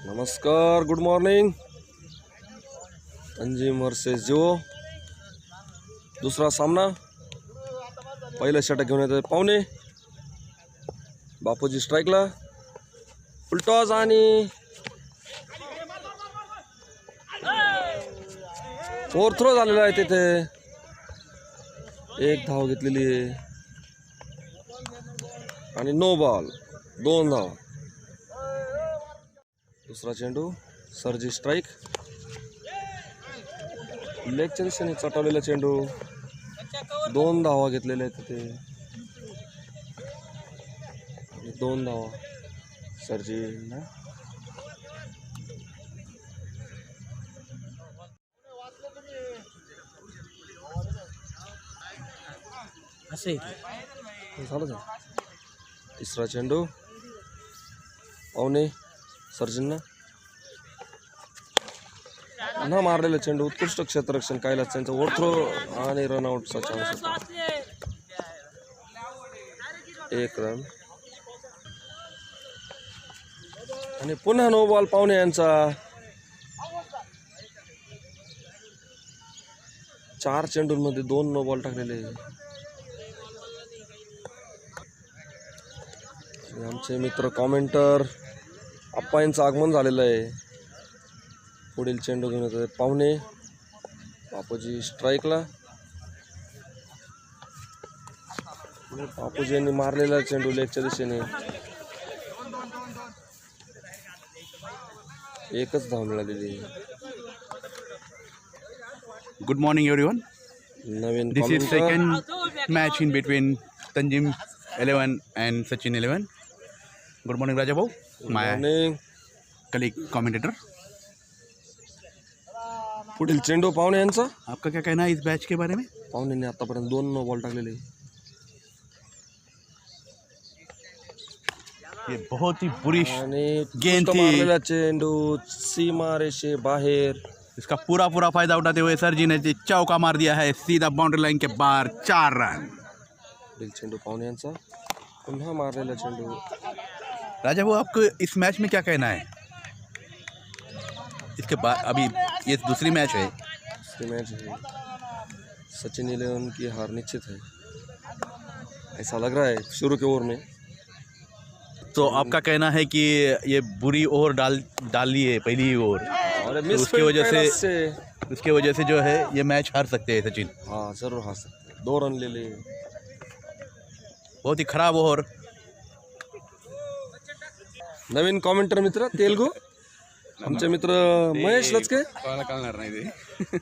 नमस्कार, good morning. तंजीम versus Jio दुसरा सामना. पहिलं षटक घेऊन येतं पाहुणे. बापूजी स्ट्राईकला, उलटॉज आणि फोर थ्रो झालेला आहे. तिथे एक धाव घेतलेली आहे आणि नो बॉल, 2 धाव. दुसरा चेंडू, सरजी स्ट्राईक. लेगच्या दिशेने चटवलेला चेंडू, 2 धावा घेतलेल्या आहेत तिथे आणि 2 धावा सरजी. झालं. तिसरा चेंडू पाहुणे सर्जींना पुन्हा मारलेला चेंडू, उत्कृष्ट क्षेत्ररक्षण कायलाच त्यांचा ओव्हरथ्रो आणि रनआउटचा चान्स होता. 1 रन आणि पुन्हा नो बॉल पाहुणे यांचा. 4 चेंडूंमध्ये 2 नो बॉल टाकलेले. आमचे मित्र कॉमेंटर आप्पा यांचं आगमन झालेलं आहे. पुढील चेंडू घेऊन येतो पाहुणे. बापूजी स्ट्राईकला. बापूजी यांनी मारलेला चेंडू लेगच्या दिशेने. एकच धाव मिळालेली. Good morning everyone. Naveen This is second match in between Tanjim 11 and Sachin 11. Good morning Raja Bhau, my colleague commentator. पुढील चेंडू पाहुणे यांचा. आपका क्या कहना है इस मैच के बारे में? पाहुण्यांनी आतापर्यंत 2 नो बॉल टाकलेले. ये बहुत ही बुरी गेंद थी. मारलेला चेंडू सीमा रेषे बाहेर. इसका पूरा फायदा उठाते हुए सर जी ने चौका मार दिया है सीधा बाउंड्री लाइन के बाहर. 4 रन. पुढील चेंडू पाहुणे यांचा. पुन्हा मारलेला चेंडू. राजा भाऊ, आपको इस मैच में क्या कहना है? इसके बाद अभी ये दूसरी मैच है. दूसरी मैच है. सचिन 11 की हार निश्चित है, ऐसा लग रहा है शुरू के ओवर में. तो आपका कहना है कि ये बुरी ओवर डाली है पहली ही ओवर, और तो उसके वजह से जो है ये मैच हार सकते हैं सचिन. हाँ, जरूर हार सकते हैं. 2 रन ले ले. बहुत ही खराब ओवर. नवीन कॉमेंटर मित्र तेलगू आमचे मित्र महेश लचके. कळणार नाही ते.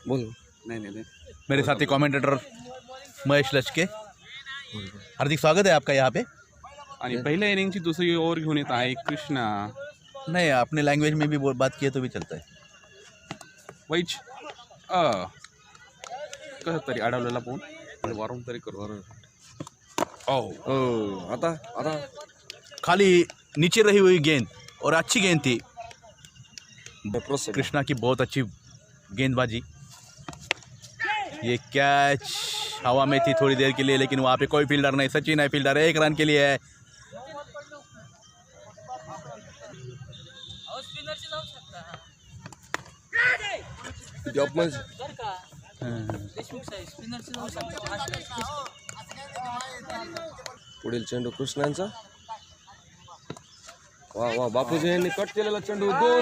बोल. नहीं. मेरे साथी कमेंटेटर महेश लचके, हार्दिक स्वागत है आपका यहाँ पे. आणि पहिल्या इनिंगची दुसरी ओव्हर घेऊन येत आहे कृष्णा. नहीं, अपने लैंग्वेज में भी बात किए तो भी चलता है. वैच कसं तरी अडवलेला पाहून वारून तरी करू. आता खाली नीचे रही हुई गेंद और अच्छी गेंद थी. कृष्णा की बहुत अच्छी गेंदबाजी. ये कैच हवा में थी थोड़ी देर के लिए, लेकिन वहाँ पे कोई फील्डर नहीं. सचिन है फील्डर. 1 रन के लिए है. पुढील चेंडू कृष्णा यांचा. वा बापूजी यांनी कट केलेला चेंडू 2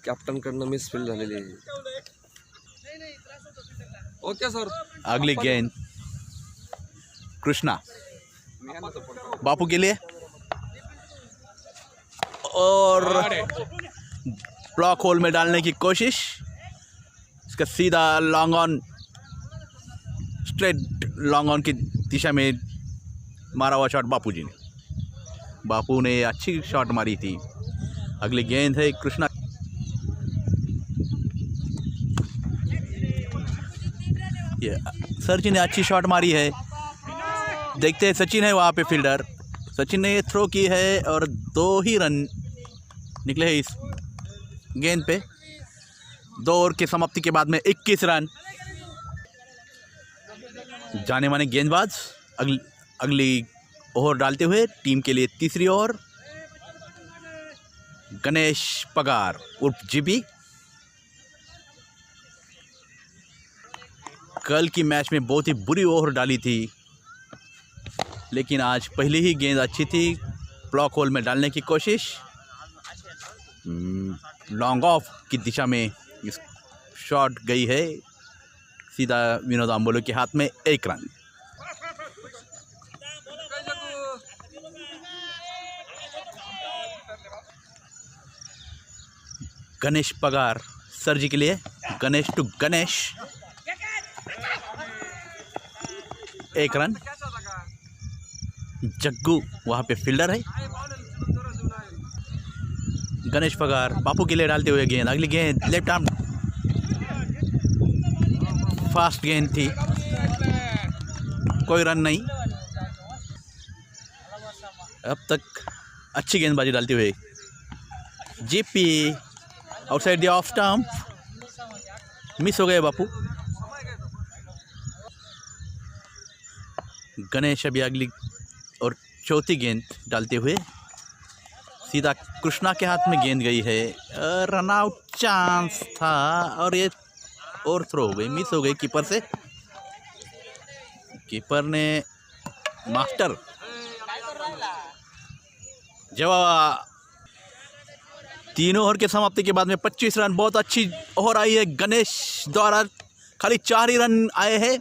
कॅप्टन कडनं मिसफील्ड झालेली. Okay sir. अगली गेंद कृष्णा बापू के लिए और ब्लॉक होल में डालने की कोशिश. इसका सीधा long on, straight long on की दिशा में मारा हुआ शॉट बापू जी ने. बापू ने अच्छी शॉट मारी थी. अगली गेंद है कृष्णा. ये सर जी ने अच्छी शॉट मारी है. देखते हैं, सचिन है वहाँ पे फील्डर. सचिन ने ये थ्रो की है और 2 ही रन निकले हैं इस गेंद पे. 2 ओवर की समाप्ति के बाद में 21 रन. जाने माने गेंदबाज अगली ओवर डालते हुए टीम के लिए तीसरी ओवर गणेश पगार उर्फ जीबी। कल की मैच में बहुत ही बुरी ओवर डाली थी, लेकिन आज पहली ही गेंद अच्छी थी, ब्लॉक होल में डालने की कोशिश, लॉन्ग ऑफ की दिशा में इस शॉट गई है, सीधा विनोद आंबोले के हाथ में, 1 रन। गणेश पगार सर जी के लिए, गणेश टू गणेश, 1 रन। जग्गू वहाँ पे फील्डर है। गणेश पगार बापू के लिए डालते हुए गेंद, अगली गेंद लेफ्ट आर्म, फास्ट गेंद थी, कोई रन नहीं। अब तक अच्छी गेंदबाजी डालते हुए GP outside the off stump, miss हो गए बापू। गणेश अभी अगली और चौथी गेंद डालते हुए, सीधा कृष्णा के हाथ में गेंद गई है, रन आउट चांस था और ये और थ्रो हो गई, मिस हो गई कीपर से। कीपर ने मास्टर जवाब। 3 ओवर के समाप्ति के बाद में 25 रन, बहुत अच्छी ओवर आई है गणेश द्वारा, खाली 4 ही रन आए हैं।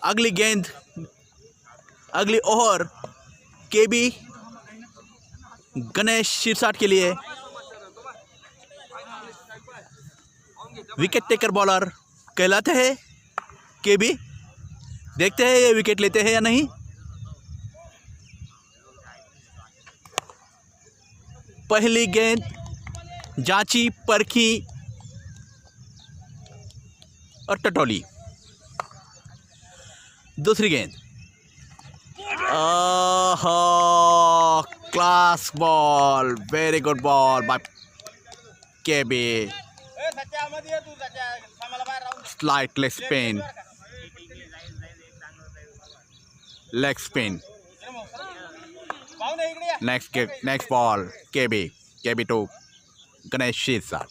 अगली गेंद, अगली ओवर केबी गणेश शीर्षाट के लिए, विकेट टेकर बॉलर कहलाते हैं केबी। देखते हैं ये विकेट लेते हैं या नहीं। पहली गेंद जांची, परखी और टटोली। दूसरी गेंद, class ball, very good ball by KB, slightly spin, leg spin. Next ball KB to Ganesh Shirshat.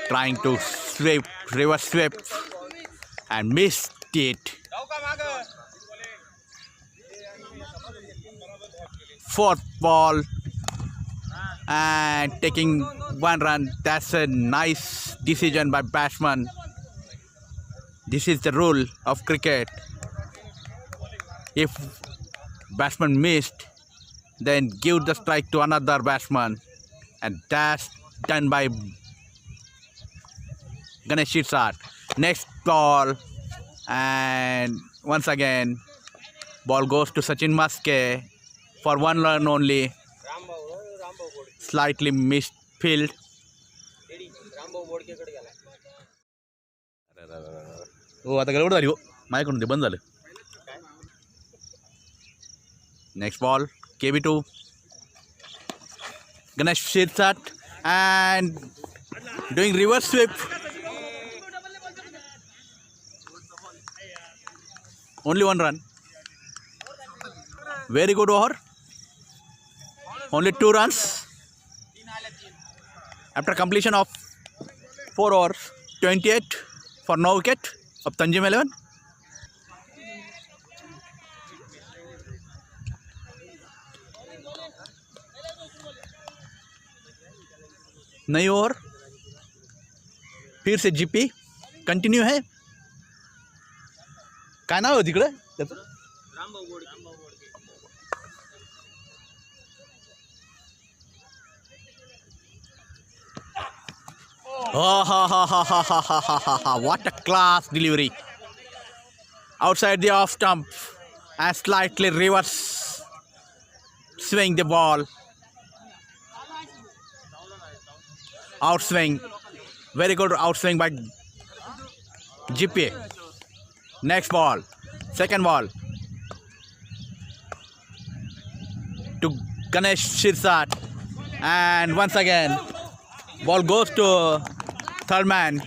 Trying to sweep, reverse sweep and missed it. 4th ball and taking 1 run. That's a nice decision by batsman. This is the rule of cricket. If batsman missed, then give the strike to another batsman, and that's done by Ganesh शीर्षाट. Next ball, and once again ball goes to Sachin Maske for 1 run only. Slightly missed field. हो आता गडबड झाली हो, माझ्याकडून ते बंद झालं. Next ball KB2 Ganesh शीर्षाट and doing reverse sweep. Only 1 run. Very good over. Only 2 runs after completion of 4 overs, 28 for no wicket of Tanjim 11. नई ओवर फिर से जीपी कंटिन्यू है. काय नाव आहे तिकडे त्याचं? What a class delivery outside the off stump and slightly reverse swing the ball. Outswing, very good outswing by GP. Next ball, second ball to Ganesh शीर्षाट, and once again ball goes to third man.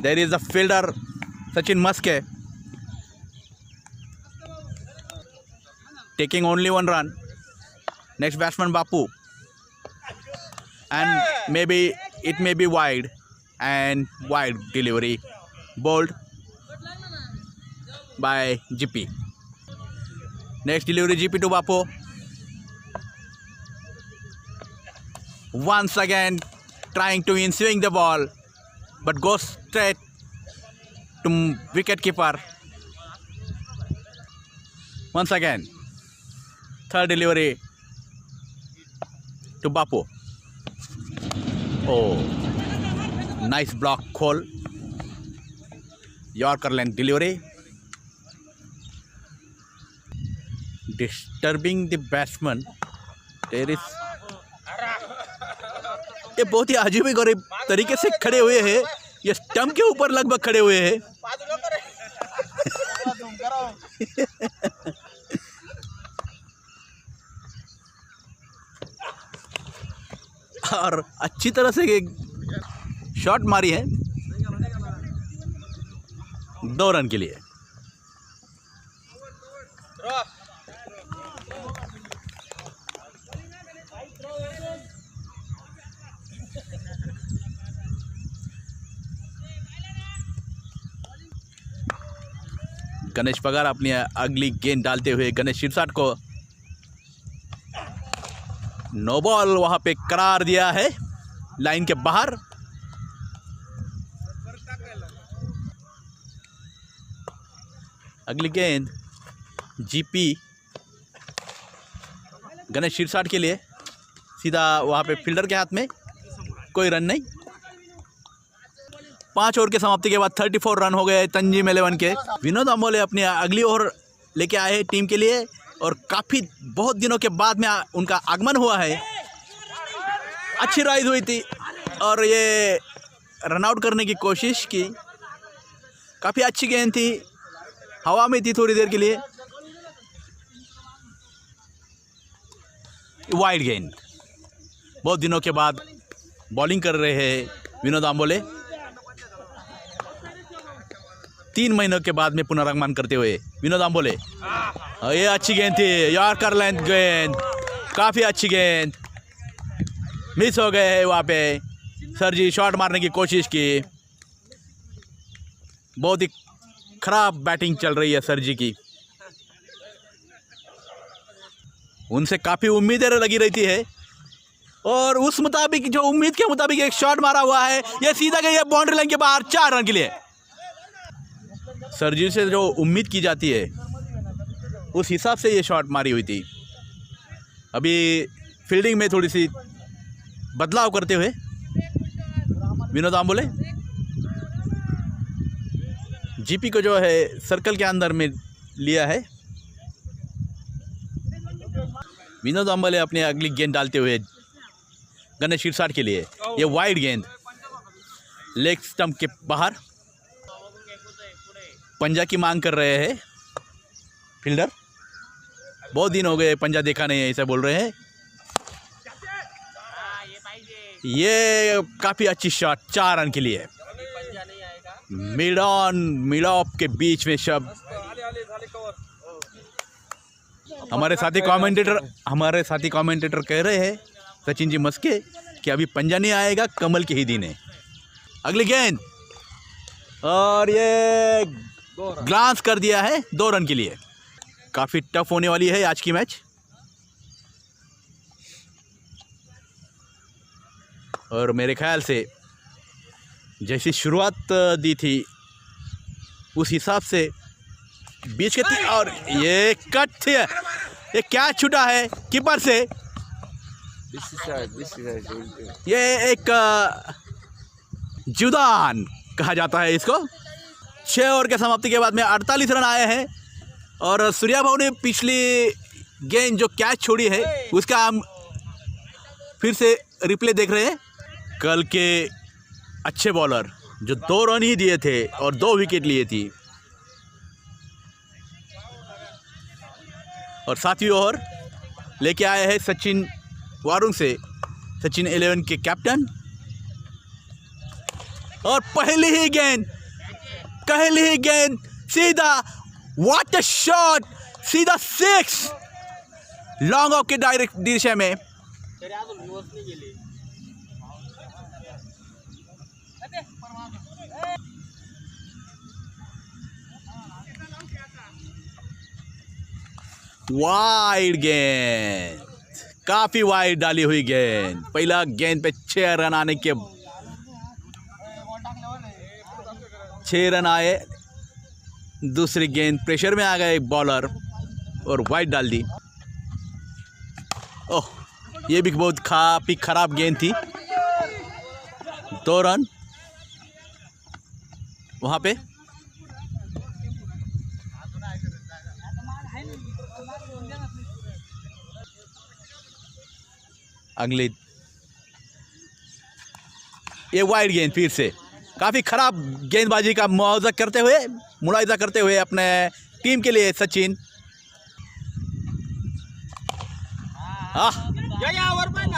There is a fielder Sachin Musk है, taking only 1 run. Next batsman Bapu, and maybe it may be wide, and wide delivery, bowled by GP. Next delivery GP to Bapu. Once again trying to swing the ball, but goes straight to wicket keeper. Once again, third delivery to Bapu. Oh, nice block call. Yorker length delivery. Disturbing the batsman. There is ये बहुत ही अजीब गरीब तरीके से खड़े हुए हैं, ये stump के ऊपर लगभग खड़े हुए हैं। और अच्छी तरह से एक शॉट मारी है 2 रन के लिए। गणेश पगार अपनी अगली गेंद डालते हुए गणेश शिरसाट को नो बॉल वहां पे करार दिया है लाइन के बाहर। अगली गेंद जीपी गणेश शिरसाट के लिए, सीधा वहां पे फील्डर के हाथ में, कोई रन नहीं। 5 ओवर के समाप्ति के बाद 34 रन हो गए तंजीम 11 के। विनोद अंबोले अपनी अगली ओवर लेके आए हैं टीम के लिए, और काफ़ी बहुत दिनों के बाद में उनका आगमन हुआ है। अच्छी राइड हुई थी और ये रन आउट करने की कोशिश की, काफ़ी अच्छी गेंद थी, हवा में थी थोड़ी देर के लिए। वाइड गेंद, बहुत दिनों के बाद बॉलिंग कर रहे हैं विनोद अंबोले, 3 महीनों के बाद में पुनरागमन करते हुए विनोद अंबोले। ये अच्छी गेंद थी, यॉर्कर लेंथ गेंद, काफ़ी अच्छी गेंद, मिस हो गए है वहाँ पे। सर जी शॉट मारने की कोशिश की, बहुत ही खराब बैटिंग चल रही है सर जी की, उनसे काफ़ी उम्मीदें लगी रहती है, और उस मुताबिक जो उम्मीद के मुताबिक एक शॉट मारा हुआ है, ये सीधा गई है बाउंड्री लाइन के बाहर 4 रन के लिए। सर जी से जो उम्मीद की जाती है उस हिसाब से ये शॉट मारी हुई थी। अभी फील्डिंग में थोड़ी सी बदलाव करते हुए विनोद अंबोले जीपी को जो है सर्कल के अंदर में लिया है। विनोद अंबोले अपनी अगली गेंद डालते हुए गणेश शिरसाट के लिए, ये वाइड गेंद लेग स्टंप के बाहर, पंजा की मांग कर रहे हैं फील्डर। बहुत दिन हो गए पंजा देखा नहीं है, ऐसा बोल रहे हैं। ये काफ़ी अच्छी शॉट 4 रन के लिए, mid on mid of K beach में शब्द। हमारे साथी कमेंटेटर कह रहे हैं सचिन जी मस्के कि अभी पंजा नहीं आएगा, कमल के ही दिन है। अगली गेंद, और ये ग्लांस कर दिया है 2 रन के लिए। काफ़ी टफ होने वाली है आज की मैच, और मेरे ख्याल से जैसी शुरुआत दी थी उस हिसाब से बीच के थी, और ये कट थी, ये क्या छूटा है कीपर से। ये एक जुदान कहा जाता है इसको। 6 ओवर के समाप्ति के बाद में 48 रन आए हैं, और सूर्या भाऊ ने पिछली गेंद जो कैच छोड़ी है उसका हम फिर से रिप्ले देख रहे हैं। कल के अच्छे बॉलर जो 2 रन ही दिए थे और 2 विकेट लिए थी, और 7वीं ओवर लेके आए हैं सचिन वारुंग से, सचिन 11 के कैप्टन। और पहली ही गेंद कहली गेंद सीधा, व्हाट अ शॉट, सीधा 6 लॉन्ग ऑफ के डायरेक्ट दिशा में। वाइड गेंद, काफी वाइड डाली हुई गेंद। पहला गेंद पे 6 रन आने के 6 रन आए। दूसरी गेंद प्रेशर में आ गए एक बॉलर और वाइड डाल दी। ओह, ये भी बहुत काफी खराब गेंद थी। 2 रन वहां पे। अगली ये वाइड गेंद, फिर से काफी खराब गेंदबाजी का मुआवजा करते हुए, मुलाहिजा करते हुए अपने टीम के लिए सचिन।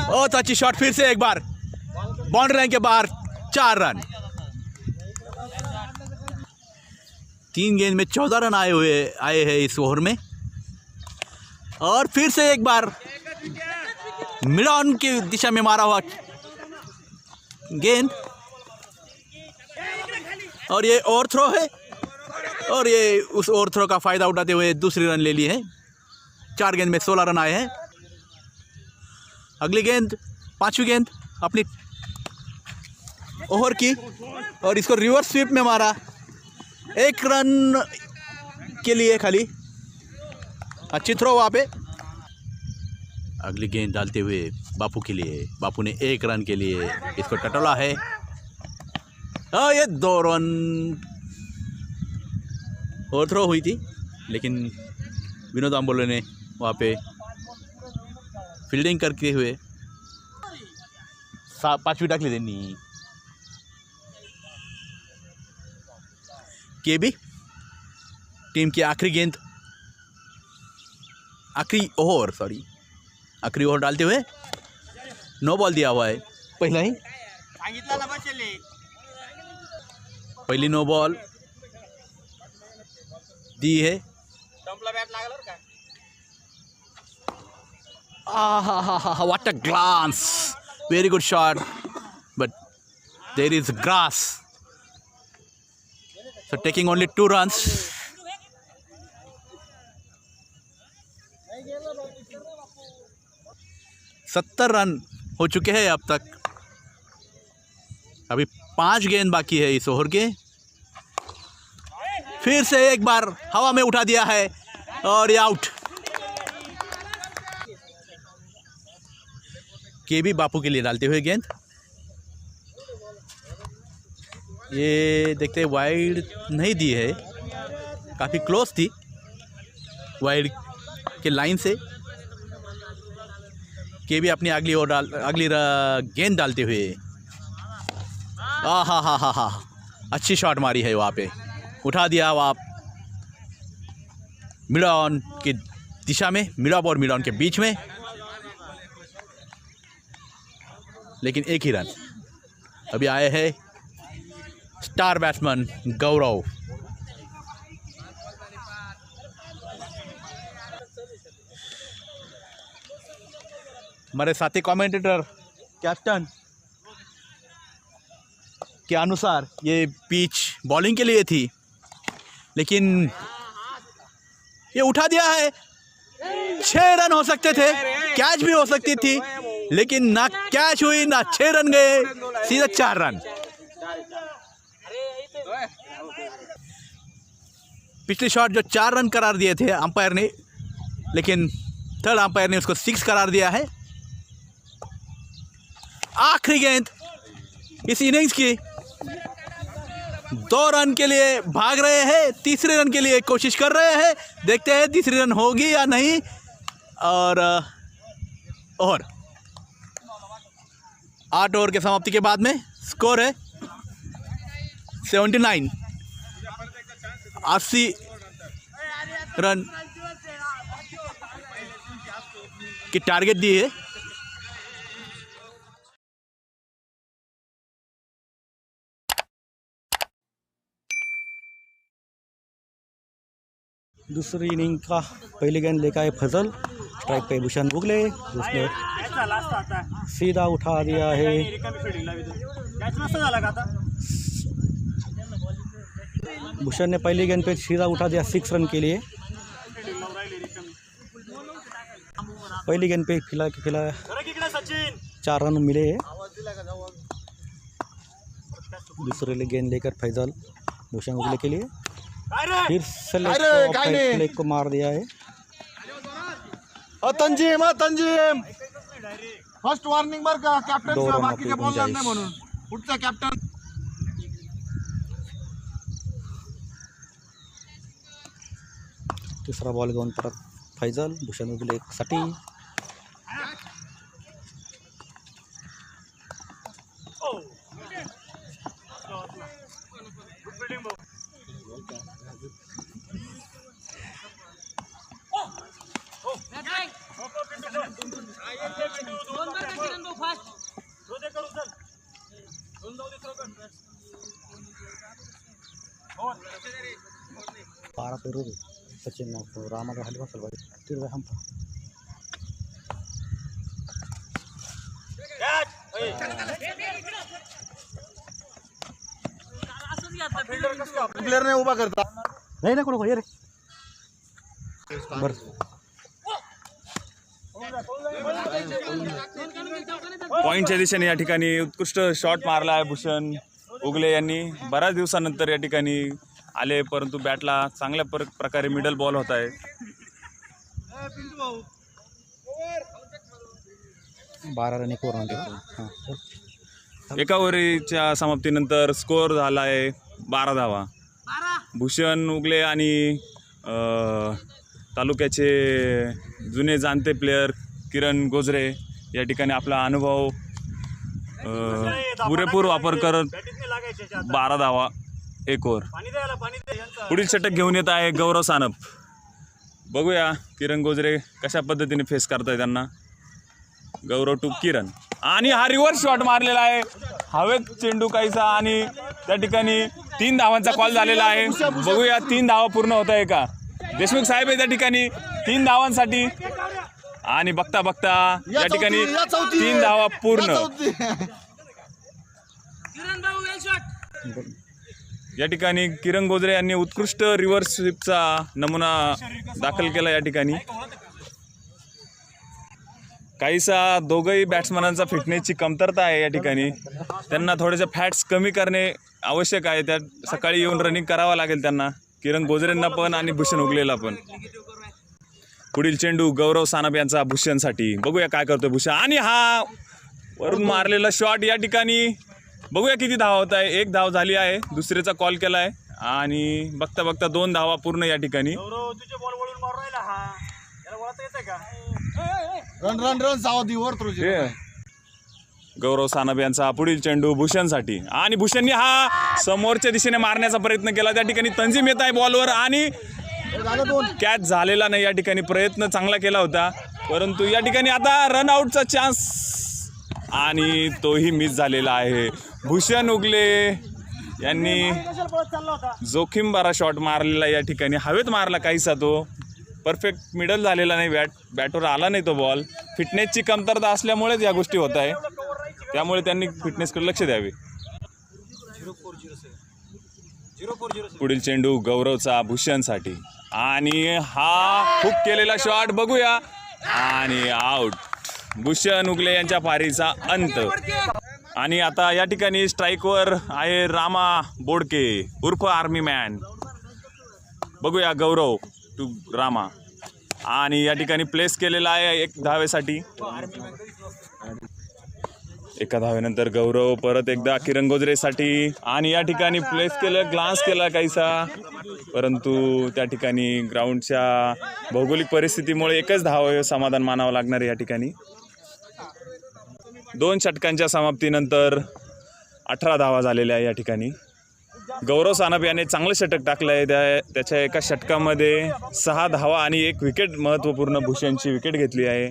बहुत अच्छी शॉट, फिर से एक बार बाउंड्री लाइन के बाहर। 4 रन। 3 गेंद में 14 रन आए हैं इस ओवर में। और फिर से एक बार मिड ऑन की दिशा में मारा हुआ गेंद, और ये ओवर थ्रो है, और ये उस ओवर थ्रो का फायदा उठाते हुए दूसरी रन ले ली है। 4 गेंद में 16 रन आए हैं। अगली गेंद, 5वीं गेंद अपनी ओवर की, और इसको रिवर्स स्वीप में मारा। 1 रन के लिए खाली, अच्छी थ्रो वहाँ पे। अगली गेंद डालते हुए बापू के लिए, बापू ने 1 रन के लिए इसको टटोला है। ये 2 रन और थ्रो हुई थी, लेकिन विनोद आंबोले ने वहाँ पे फील्डिंग करते हुए 5वीं टाकली देनी। केबी टीम की आखिरी गेंद, आखिरी ओवर डालते हुए नो बॉल दिया हुआ है। पहली नो बॉल दी है। What a glance, very good shot, but there is grass, so taking only 2 runs। सत्तर रन हो चुके हैं अब तक। अभी 5 गेंद बाकी है इस ओवर के। फिर से एक बार हवा में उठा दिया है और ये आउट। केबी बापू के लिए डालते हुए गेंद, ये देखते हैं वाइड नहीं दी है, काफ़ी क्लोज थी वाइड के लाइन से। केबी अपनी अगली गेंद डालते हुए, हा, अच्छी शॉट मारी है वहाँ पे, उठा दिया वहाँ मिड ऑन की दिशा में, मिड ऑफ और मिड ऑन के बीच में, लेकिन 1 ही रन। अभी आए हैं स्टार बैट्समैन गौरव। हमारे साथी कमेंटेटर कैप्टन के अनुसार ये पिच बॉलिंग के लिए थी, लेकिन ये उठा दिया है। 6 रन हो सकते थे, कैच भी हो सकती थी, लेकिन ना कैच हुई ना 6 रन गए, सीधा 4 रन। पिछली शॉट जो 4 रन करार दिए थे अंपायर ने, लेकिन थर्ड अंपायर ने उसको 6 करार दिया है। आखिरी गेंद इस इनिंग्स की, 2 रन के लिए भाग रहे हैं, तीसरे रन के लिए कोशिश कर रहे हैं। देखते हैं तीसरी रन होगी या नहीं। और 8 ओवर के समाप्ति के बाद में स्कोर है 79, 80 रन की टारगेट दी है। दूसरी इनिंग का पहली गेंद लेकर आए फजल, स्ट्राइक पे भूषण उगले, उसने सीधा उठा दिया है। भूषण ने पहली गेंद पे सीधा उठा दिया 6 रन के लिए। पहली गेंद पे फिला 4 रन मिले हैं। दूसरे गेंद लेकर फैजल भूषण उगले के लिए फिर से लेग को मार दिया है। तंजीम फर्स्ट वार्निंग बर का कॅप्टन 2 रन बाकीचे आपली बॉलर नाही गुंजाइश। म्हणून पुढचा कॅप्टन तिसरा बॉल घेऊन परत फैजल, भूषण उगले साठी पारा पेरू सचिन रामाला हलवा सलवाई तिरवा हम प्लेयर ने उभा करता नाही ना कोण ये रे बरं पॉईंटच्या दिशेने या ठिकाणी उत्कृष्ट शॉट मारला आहे भूषण उगले यांनी। बऱ्याच दिवसानंतर या ठिकाणी आले, परंतु बॅटला चांगल्या प्रकारे मिडल बॉल होत आहे। 12 रन एक ओव्हर हां एका ओव्हरीच्या समाप्तीनंतर स्कोअर झाला आहे 12 धावा। भूषण उगले आणि तालुक्याचे जुने जाणते प्लेयर किरण गोजरे या ठिकाणी आपला अनुभव पुरेपूर वापर करत 12 धावा एक ओव्हर। पुढील षटक घेऊन येत आहे गौरव सानप। बघूया किरण गोजरे कशा पद्धतीने फेस करताय त्यांना। गौरव टू किरण आणि हा रिव्हर्स शॉट मारलेला आहे हवेत चेंडू काहीसा आणि त्या ठिकाणी 3 धावांचा कॉल झालेला आहे। बघूया 3 धावा पूर्ण होत आहे का। देशमुख साहेब आहे त्या ठिकाणी 3 धावांसाठी आणि बघता बघता या ठिकाणी 3 धावा पूर्ण। या ठिकाणी किरण गोजरे यांनी उत्कृष्ट रिव्हर्स स्वीपचा नमुना दाखल केला या ठिकाणी। काहीसा दोघंही बॅट्समनांचा फिटनेसची कमतरता आहे या ठिकाणी, त्यांना थोडेसे फॅट्स कमी करणे आवश्यक आहे। त्या सकाळी येऊन रनिंग करावं लागेल त्यांना, किरण गोजरेंना पण आणि भूषण उगलेला पण। पुढील चेंडू गौरव सानप यांचा भूषणसाठी। बघूया काय करतोय भूषण आणि हा वरून मारलेला शॉट या ठिकाणी बघूया किती धावा होत आहे। 1 धाव झाली आहे, दुसरीचा कॉल केला आहे आणि बघता बघता 2 धावा पूर्ण या ठिकाणी। रन रन रन सावधी वर तुझे गौरव सानप यांचा पुढील चेंडू भूषणसाठी आणि भूषणनी हा समोरच्या दिशेने मारण्याचा प्रयत्न केला। त्या ठिकाणी तंजीम येत आहे बॉलवर आणि कॅच झालेला नाही। या ठिकाणी प्रयत्न चांगला केला होता, परंतु या ठिकाणी आता रन आउटचा चान्स आणि तोही मिस झालेला आहे। भूषण उगले यांनी जोखीम भरा शॉट मारलेला या ठिकाणी, हवेत मारला काहीसा, तो परफेक्ट मिडल झालेला नाही, बॅटवर आला नाही तो बॉल। फिटनेसची कमतरता असल्यामुळेच या गोष्टी होत आहे, त्यामुळे त्यांनी फिटनेसकडे लक्ष द्यावे। पुढील चेंडू गौरवचा भूषणसाठी आणि हा हुक केलेला शॉट बघूया आणि आउट। भूषण उगले यांच्या पारीचा अंत। आणि आता या ठिकाणी स्ट्राईकवर आहे रामा बोडके उर्फ आर्मी मॅन। बघूया गौरव टू रामा आणि या ठिकाणी प्लेस केलेला आहे 1 धावेसाठी। 1 धावेनंतर गौरव परत एकदा किरण गोजरेसाठी आणि या ठिकाणी प्लेस केलं, ग्लान्स केला काहीसा, परंतु त्या ठिकाणी ग्राउंडच्या भौगोलिक परिस्थितीमुळे 1च धाव समाधान मानावं लागणार या ठिकाणी। 2 षटकांच्या समाप्तीनंतर 18 धावा झालेल्या आहे या ठिकाणी। गौरव सानप याने चांगलं षटक टाकलं आहे, त्याच्या एका षटकामध्ये 6 धावा आणि 1 विकेट, महत्त्वपूर्ण भूषणची विकेट घेतली आहे।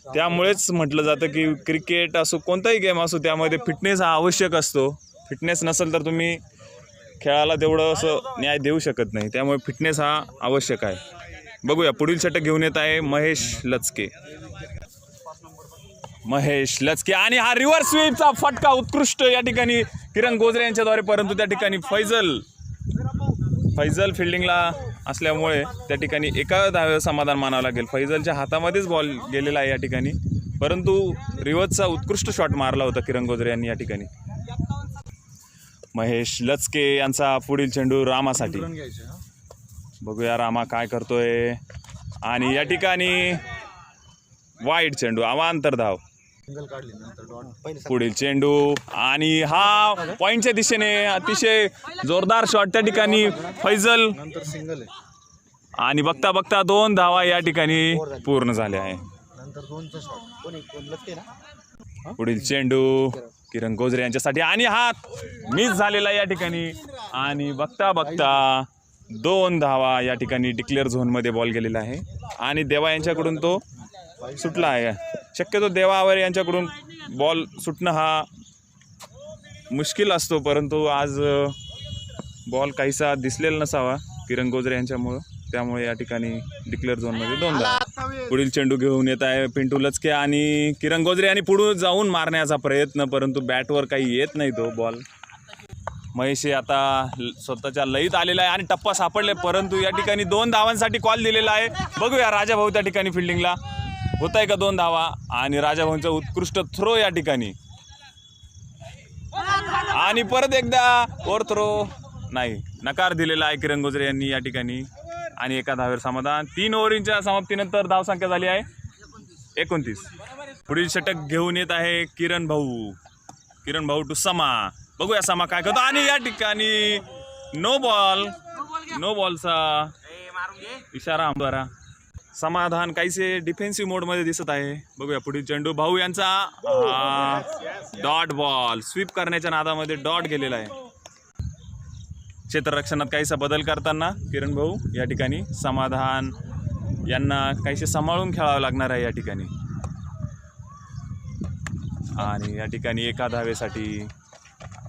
त्यामुळेच म्हटलं जातं की क्रिकेट असो कोणताही गेम असो त्यामध्ये फिटनेस हा आवश्यक असतो। फिटनेस नसेल तर तुम्ही खेळाला तेवढं असं न्याय देऊ शकत नाही, त्यामुळे फिटनेस हा आवश्यक आहे. बघूया पुढील षटक घेऊन येत आहे महेश लचके. महेश लचके आणि हा रिव्हर्स स्वीपचा फटका उत्कृष्ट या ठिकाणी किरण गोजरे यांच्याद्वारे, परंतु त्या ठिकाणी फैजल फिल्डिंगला असल्यामुळे त्या ठिकाणी एका धावेवर समाधान मानावं लागेल. फैजलच्या हातामध्येच बॉल गेलेला आहे या ठिकाणी, परंतु रिव्हर्सचा उत्कृष्ट शॉट मारला होता किरण गोजरे यांनी या ठिकाणी. महेश लचके यांचा पुढील चेंडू रामासाठी. बघूया रामा काय करतोय आणि या ठिकाणी वाईट चेंडू, अवांतर धाव. पुढील चेंडू आणि हा पॉइंटच्या दिशेने अतिशय जोरदार शॉट त्या ठिकाणी फैजल, आणि बघता बघता 2 धावा या ठिकाणी पूर्ण झाल्या आहे. पुढील चेंडू किरण गोजरे यांच्यासाठी आणि हा मिस झालेला या ठिकाणी, आणि बघता बघता 2 धावा या ठिकाणी डिक्लेअर झोनमध्ये बॉल गेलेला आहे आणि देवा यांच्याकडून तो सुटला आहे. शक्यतो देवावर यांच्याकडून बॉल सुटणं हा मुश्किल असतो, परंतु आज बॉल काहीसा दिसलेला नसावा किरण गोजरे यांच्यामुळं, त्यामुळे या ठिकाणी डिक्लेअर झोनमध्ये 2 धावा. पुढील चेंडू घेऊन येत आहे पिंटू लचके आणि किरण गोजरे यांनी पुढे जाऊन मारण्याचा प्रयत्न, परंतु बॅटवर काही येत नाही तो बॉल. महेश आता स्वतःच्या लईत आलेला आहे आणि टप्पा सापडले, परंतु या ठिकाणी 2 धावांसाठी कॉल दिलेला आहे. बघूया राजाभाऊ त्या ठिकाणी फिल्डिंगला होत आहे का 2 धावा, आणि राजाभाऊंचा उत्कृष्ट थ्रो या ठिकाणी, आणि परत एकदा ओव्हर थ्रो नाही, नकार दिलेला आहे किरण गोजरे यांनी या ठिकाणी, आणि एका धावेवर समाधान. 3 ओव्हरींच्या समाप्तीनंतर धावसंख्या झाली आहे 29. पुढील षटक घेऊन येत आहे किरण भाऊ टू समा. बघूया समा काय करतो, आणि या ठिकाणी नो बॉलचा इशारा आमद्वारा. समाधान काहीसे डिफेन्सिव्ह मोडमध्ये दिसत आहे. बघूया पुढील चेंडू भाऊ यांचा डॉट बॉल, स्वीप करण्याच्या नादामध्ये डॉट गेलेला आहे. क्षेत्ररक्षणात काहीसा बदल करताना किरण भाऊ या ठिकाणी समाधान यांना काहीसे सांभाळून खेळावं लागणार आहे या ठिकाणी, आणि या ठिकाणी एका धावेसाठी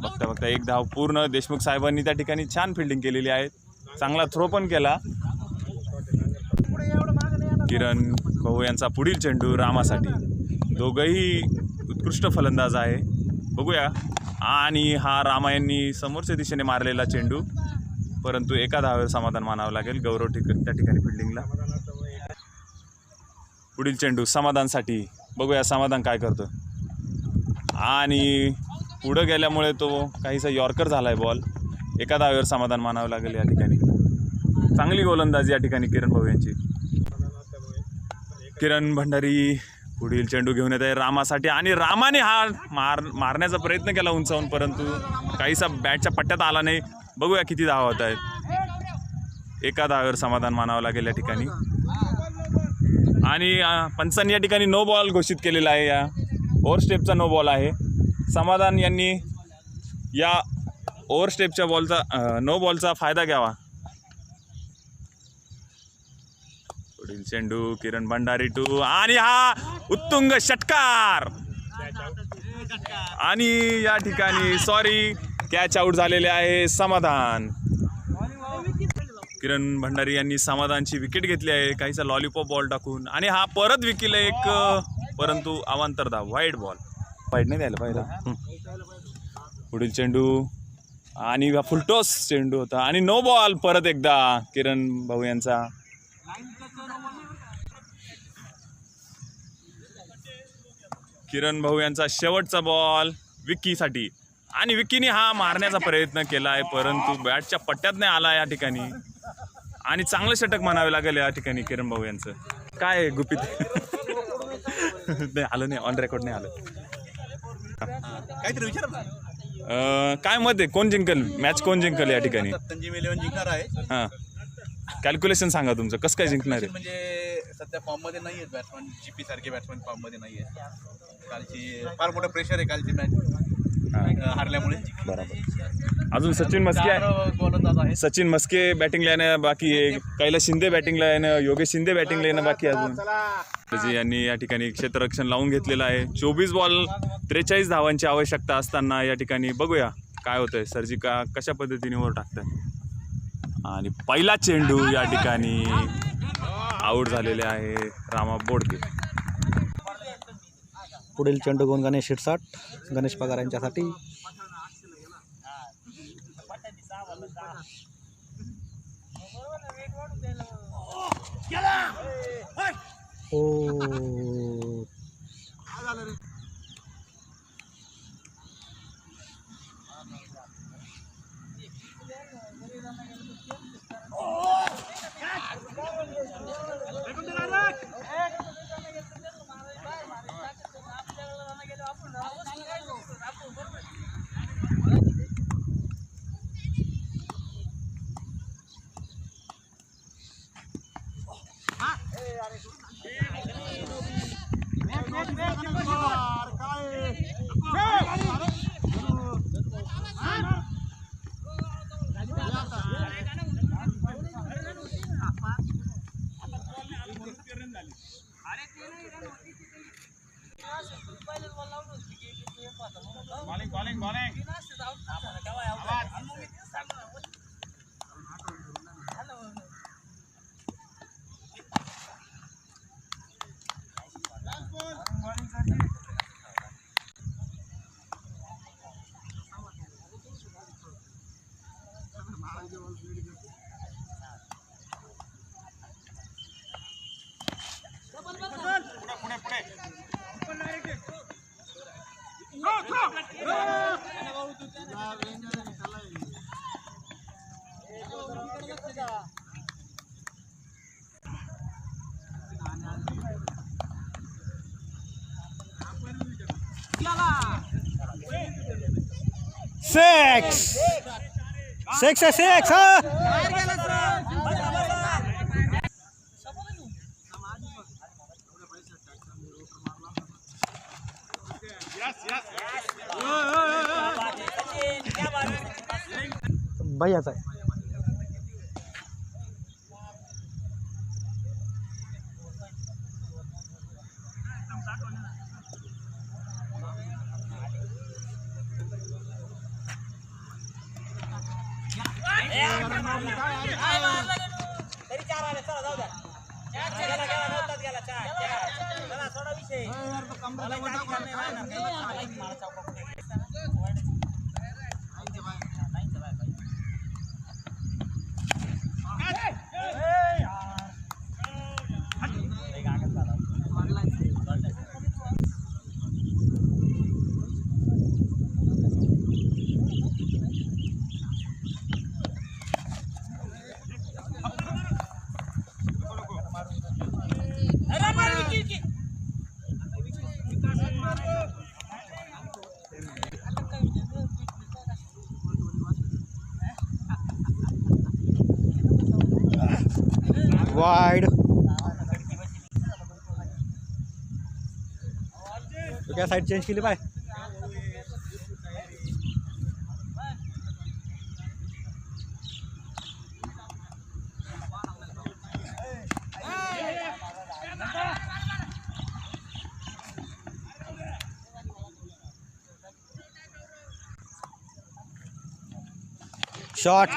बघता बघता 1 धाव पूर्ण. देशमुख साहेबांनी त्या ठिकाणी छान फिल्डिंग केलेली आहे, चांगला थ्रो पण केला. किरण भाऊ यांचा पुढील चेंडू रामासाठी. दोघंही उत्कृष्ट फलंदाज आहे. बघूया, आणि हा रामा यांनी समोरच्या दिशेने मारलेला चेंडू, परंतु एका धावेवर समाधान मानावं लागेल गौरव त्या ठिकाणी फिल्डिंगला. पुढील चेंडू समाधानसाठी. बघूया समाधान काय करतो, आणि पुढं गेल्यामुळे तो काहीसा यॉर्कर झाला आहे बॉल. एका धावेवर समाधान मानावं लागेल या ठिकाणी. चांगली गोलंदाजी या ठिकाणी किरण भाऊ यांची. किरण भंडारी पुढील चेंडू घेऊन येत आहे रामासाठी, आणि रामाने हा मारण्याचा प्रयत्न केला उंचावून, परंतु काहीसा बॅटच्या पट्ट्यात आला नाही. बघूया किती धावा होत आहेत. एका धावेवर समाधान मानावं लागेल या ठिकाणी, आणि पंचांनी या ठिकाणी नो बॉल घोषित केलेला आहे. या ओव्हरस्टेपचा नो बॉल आहे. समाधान यांनी या ओव्हरस्टेपच्या नो बॉलचा फायदा घ्यावा. पुढील चेंडू किरण भंडारी टू, आणि हा उत्तुंग षटकार, आणि या ठिकाणी कॅच आउट झालेले आहे समाधान. किरण भंडारी यांनी समाधानची विकेट घेतली आहे काहीसा लॉलीपॉप बॉल टाकून, आणि हा परत विकेला एक, परंतु अवांतर धाव, व्हाईट बॉल, व्हाईट नाही द्यायला पाहिजे. पुढील चेंडू, आणि फुलटॉस चेंडू होता, आणि नो बॉल परत एकदा किरण भाऊ यांचा. किरण भाऊ यांचा शेवटचा बॉल विक्कीसाठी, आणि विक्कीने हा मारण्याचा प्रयत्न केला आहे, परंतु बॅटच्या पट्ट्यात नाही आला या ठिकाणी, आणि चांगलं षटक म्हणावे लागेल या ठिकाणी किरण भाऊ यांचं. काय गुपित नाही आलं, नाही ऑन रेकॉर्ड नाही आलं. काहीतरी विचार काय मत आहे, कोण जिंकल मॅच, कोण जिंकल या ठिकाणी? संजीव 11 जिंकणार आहे. हां, कॅल्क्युलेशन सांगा तुमचं, कसं काय जिंकणार आहे? म्हणजे सध्या फॉर्ममध्ये नाही आहेत बॅट्समन, जीपी सारखे बॅट्समन फॉर्ममध्ये नाही आहेत. कालची फार मोठं प्रेशर आहे कालची मॅच हारल्यामुळे. बरोबर. अजून सचिन मस्के आहे, सचिन मस्के बॅटिंगला येणं बाकी आहे, कैलास शिंदे बॅटिंगला येणं, योगेश शिंदे बॅटिंगला येणं बाकी आहे अजून. यांनी या ठिकाणी क्षेत्ररक्षण लावून घेतलेलं आहे. 24 बॉल 43 धावांची आवश्यकता असताना या ठिकाणी बघूया काय होतंय सरजी कशा पद्धतीने वर टाकताय. आणि पहिला चेंडू या ठिकाणी आऊट झालेले आहे रामा बोडके. पुढील चेंडू घेऊन गणेश शिरसाट, गणेश पगार यांच्यासाठी. ओ सिक्स सिक्स भैयाचा आहे. वाइड तो क्या साइड चेंज केली पाय. शॉट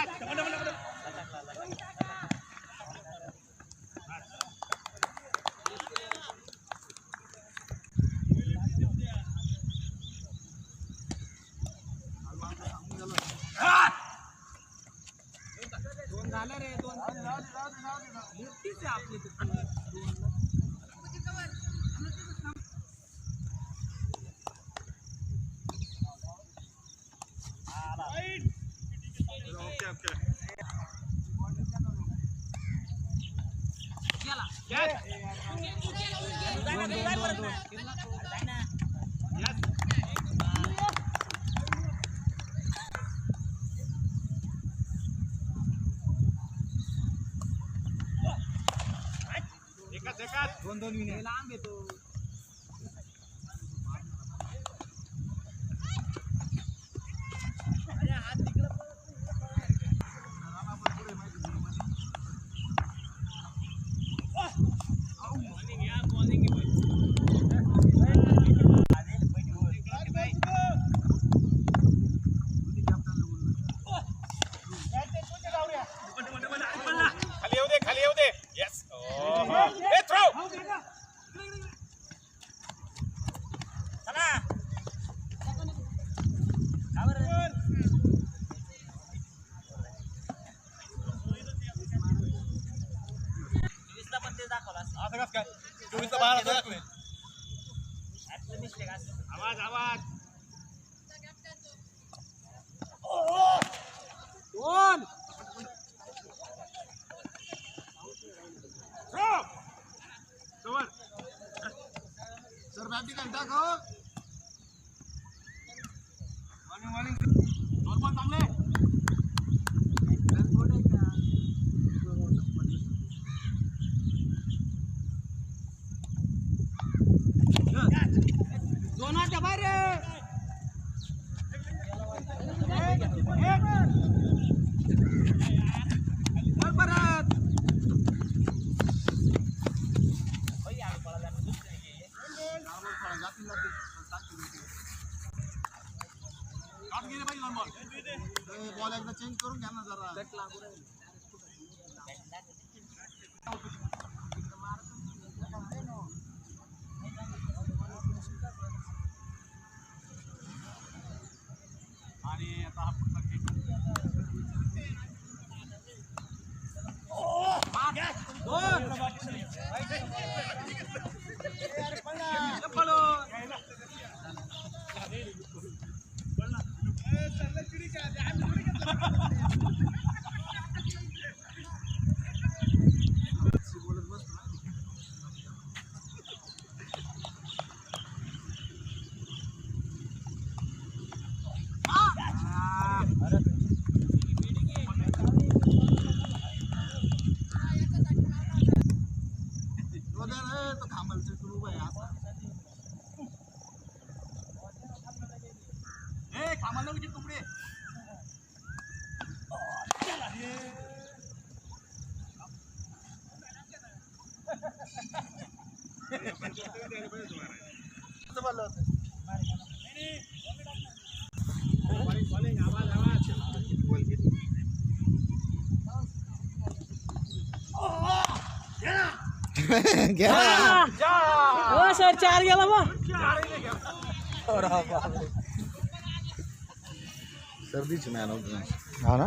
दोन मिनिट लांब येतो. सर बॅटिंग घंटा खाओ बॉल एकदा चेंज करून घ्या ना जरा तो थांबायचं सुरू आहे आता हो सर 4 गेला मग सर्दीची मॅन हा ना